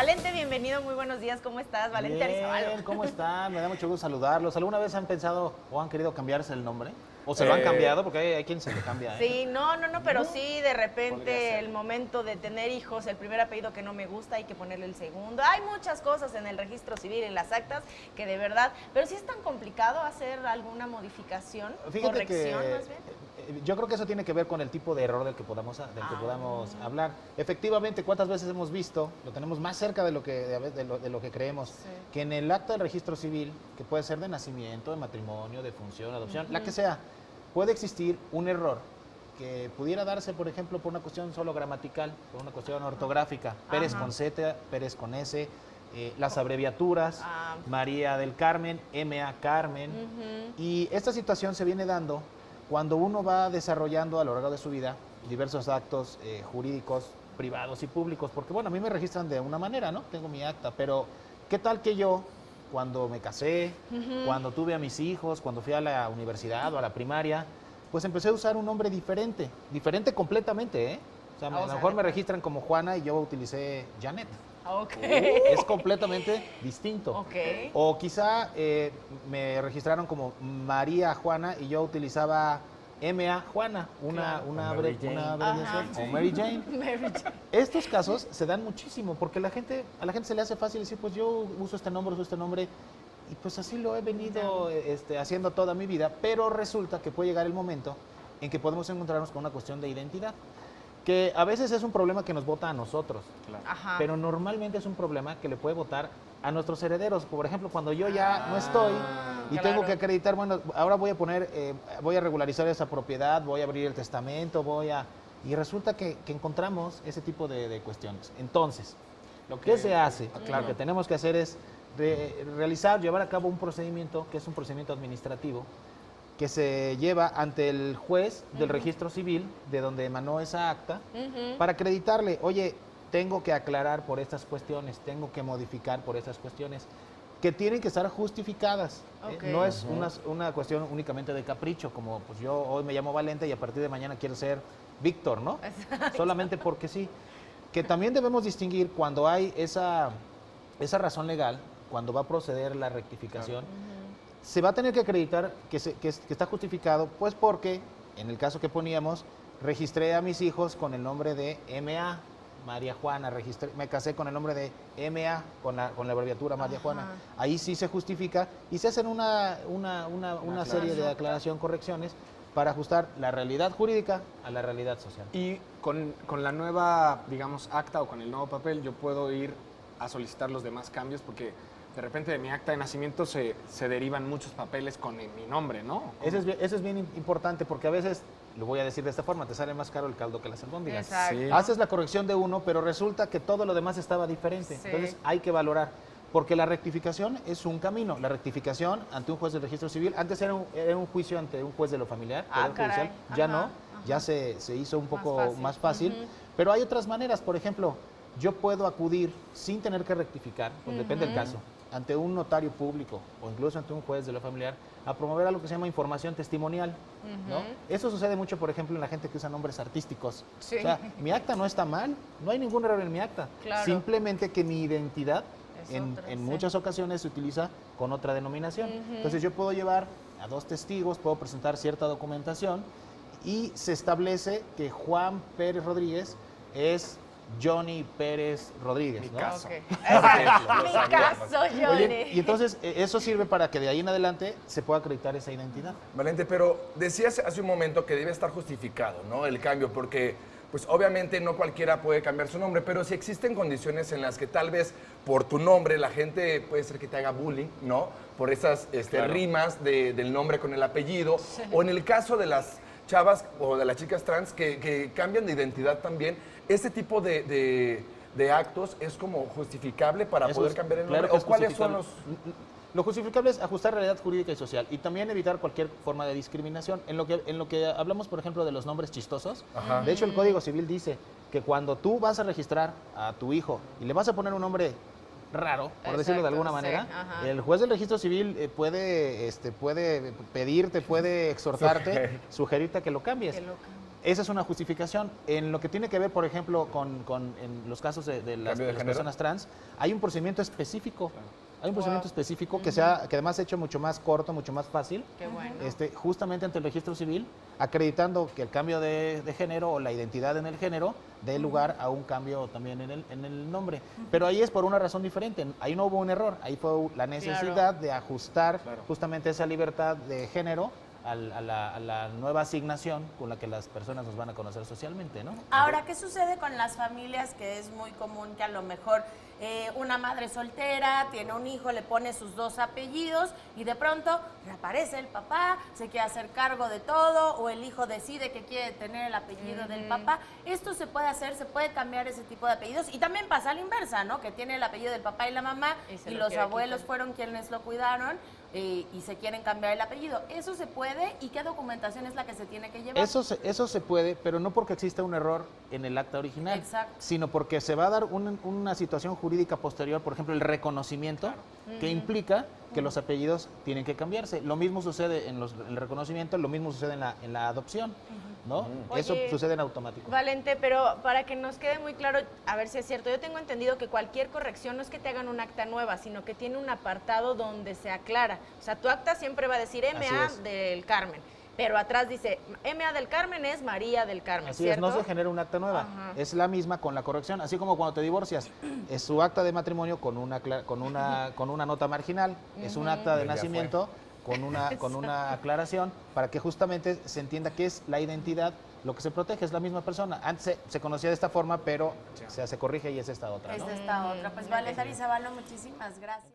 Valente, bienvenido, muy buenos días, ¿cómo estás? Valente Arizabalaga. ¿Cómo están? Me da mucho gusto saludarlos. ¿Alguna vez han pensado o han querido cambiarse el nombre? ¿O se lo han cambiado? Porque hay quien se le cambia. Sí, no, pero sí, de repente el momento de tener hijos, el primer apellido que no me gusta, hay que ponerle el segundo. Hay muchas cosas en el registro civil, en las actas, que de verdad, pero sí es tan complicado hacer alguna modificación, corrección más bien. Yo creo que eso tiene que ver con el tipo de error del que podamos hablar. Efectivamente, ¿cuántas veces hemos visto, lo tenemos más cerca de lo que creemos, sí, que en el acta del registro civil, que puede ser de nacimiento, de matrimonio, de función, adopción, la que sea, puede existir un error que pudiera darse, por ejemplo, por una cuestión solo gramatical, por una cuestión ortográfica, Pérez con Z, Pérez con S, las abreviaturas, María del Carmen, M.A. Carmen, y esta situación se viene dando cuando uno va desarrollando a lo largo de su vida diversos actos jurídicos, privados y públicos, porque bueno, a mí me registran de una manera, ¿no? Tengo mi acta, pero ¿qué tal que yo, cuando me casé, cuando tuve a mis hijos, cuando fui a la universidad o a la primaria, pues empecé a usar un nombre diferente completamente, ¿eh? O sea, a lo mejor me registran como Juana y yo utilicé Janet. Okay. Es completamente distinto. Okay. O quizá me registraron como María Juana y yo utilizaba M.A. Juana, una abreviación, o Mary Jane. Estos casos se dan muchísimo porque a la gente se le hace fácil decir, pues yo uso este nombre, y pues así lo he venido haciendo toda mi vida, pero resulta que puede llegar el momento en que podemos encontrarnos con una cuestión de identidad, que a veces es un problema que nos bota a nosotros, claro, pero normalmente es un problema que le puede botar a nuestros herederos. Por ejemplo, cuando yo ya no estoy y tengo que acreditar, bueno, ahora voy a regularizar esa propiedad, voy a abrir el testamento, y resulta que encontramos ese tipo de cuestiones. Entonces, lo que se hace, lo que tenemos que hacer es llevar a cabo un procedimiento que es un procedimiento administrativo, que se lleva ante el juez del registro civil, de donde emanó esa acta, para acreditarle, oye, tengo que aclarar por estas cuestiones, tengo que modificar por estas cuestiones, que tienen que estar justificadas. No es una cuestión únicamente de capricho, como pues yo hoy me llamo Valente y a partir de mañana quiero ser Víctor, ¿no? Exacto. Solamente porque sí. Que también debemos distinguir cuando hay esa razón legal, cuando va a proceder la rectificación, se va a tener que acreditar que está justificado, pues porque, en el caso que poníamos, registré a mis hijos con el nombre de M.A., María Juana, me casé con el nombre de M.A., con la abreviatura María Juana. Ahí sí se justifica y se hacen una serie de aclaración, correcciones, para ajustar la realidad jurídica a la realidad social. Y con la nueva, digamos, acta o con el nuevo papel, yo puedo ir a solicitar los demás cambios porque de repente de mi acta de nacimiento se derivan muchos papeles con mi nombre, ¿no? Eso es bien importante porque a veces, lo voy a decir de esta forma, te sale más caro el caldo que las albóndigas. Sí. Haces la corrección de uno, pero resulta que todo lo demás estaba diferente. Sí. Entonces hay que valorar, porque la rectificación es un camino. La rectificación ante un juez del registro civil, antes era un juicio ante un juez de lo familiar, judicial, ya no, ya se hizo un poco más fácil. Pero hay otras maneras, por ejemplo, yo puedo acudir sin tener que rectificar, pues depende del caso, ante un notario público o incluso ante un juez de lo familiar, a promover algo que se llama información testimonial, ¿no? Eso sucede mucho, por ejemplo, en la gente que usa nombres artísticos. Sí. O sea, mi acta no está mal, no hay ningún error en mi acta. Claro. Simplemente que mi identidad en muchas ocasiones se utiliza con otra denominación. Entonces yo puedo llevar a dos testigos, puedo presentar cierta documentación y se establece que Juan Pérez Rodríguez es Johnny Pérez Rodríguez, ¿no? Mi caso, Johnny. Oye, y entonces eso sirve para que de ahí en adelante se pueda acreditar esa identidad. Valente, pero decías hace un momento que debe estar justificado, ¿no? El cambio, porque pues obviamente no cualquiera puede cambiar su nombre, pero si existen condiciones en las que tal vez por tu nombre la gente puede ser que te haga bullying, ¿no? Por esas rimas del nombre con el apellido, o en el caso de las chavas o de las chicas trans que cambian de identidad también, ese tipo de actos es como justificable para poder cambiar el nombre. Claro, ¿O cuáles son los...? Lo justificable es ajustar realidad jurídica y social y también evitar cualquier forma de discriminación. En lo que hablamos, por ejemplo, de los nombres chistosos, de hecho el Código Civil dice que cuando tú vas a registrar a tu hijo y le vas a poner un nombre raro, por decirlo de alguna manera, el juez del registro civil puede pedirte, puede exhortarte, sugerirte a que lo cambies. esa es una justificación. En lo que tiene que ver, por ejemplo, en los casos de las ¿Cambio de género? personas trans, hay un procedimiento específico. Hay un procedimiento Wow. específico que además se ha hecho mucho más corto, mucho más fácil. Qué bueno. Justamente ante el registro civil, acreditando que el cambio de género o la identidad en el género dé lugar a un cambio también en el nombre. Pero ahí es por una razón diferente. Ahí no hubo un error, ahí fue la necesidad de ajustar justamente esa libertad de género a la nueva asignación con la que las personas nos van a conocer socialmente, ¿no? Ahora, ¿qué sucede con las familias? Que es muy común que a lo mejor una madre soltera tiene un hijo, le pone sus 2 apellidos y de pronto reaparece el papá, se quiere hacer cargo de todo, o el hijo decide que quiere tener el apellido del papá. Esto se puede hacer, se puede cambiar ese tipo de apellidos, y también pasa a la inversa, ¿no? Que tiene el apellido del papá y la mamá y los abuelos fueron quienes lo cuidaron y se quieren cambiar el apellido. ¿Eso se puede? ¿Y qué documentación es la que se tiene que llevar? Eso se puede, pero no porque exista un error en el acta original, Exacto. sino porque se va a dar una situación jurídica posterior, por ejemplo, el reconocimiento, que implica que los apellidos tienen que cambiarse. Lo mismo sucede en el reconocimiento, lo mismo sucede en la adopción, ¿no? Eso Oye, sucede en automático. Valente, pero para que nos quede muy claro, a ver si es cierto, yo tengo entendido que cualquier corrección no es que te hagan un acta nueva, sino que tiene un apartado donde se aclara. O sea, tu acta siempre va a decir Así MA es. del Carmen, pero atrás dice MA del Carmen es María del Carmen, Así ¿cierto? es, no se genera un acta nueva, Ajá. es la misma con la corrección, así como cuando te divorcias, es su acta de matrimonio con una nota marginal, es un acta de Ya nacimiento con una aclaración para que justamente se entienda que es la identidad, lo que se protege es la misma persona. Antes se conocía de esta forma, pero se corrige y es esta otra, ¿no? Es esta otra. Pues Valentina Zavala, muchísimas gracias.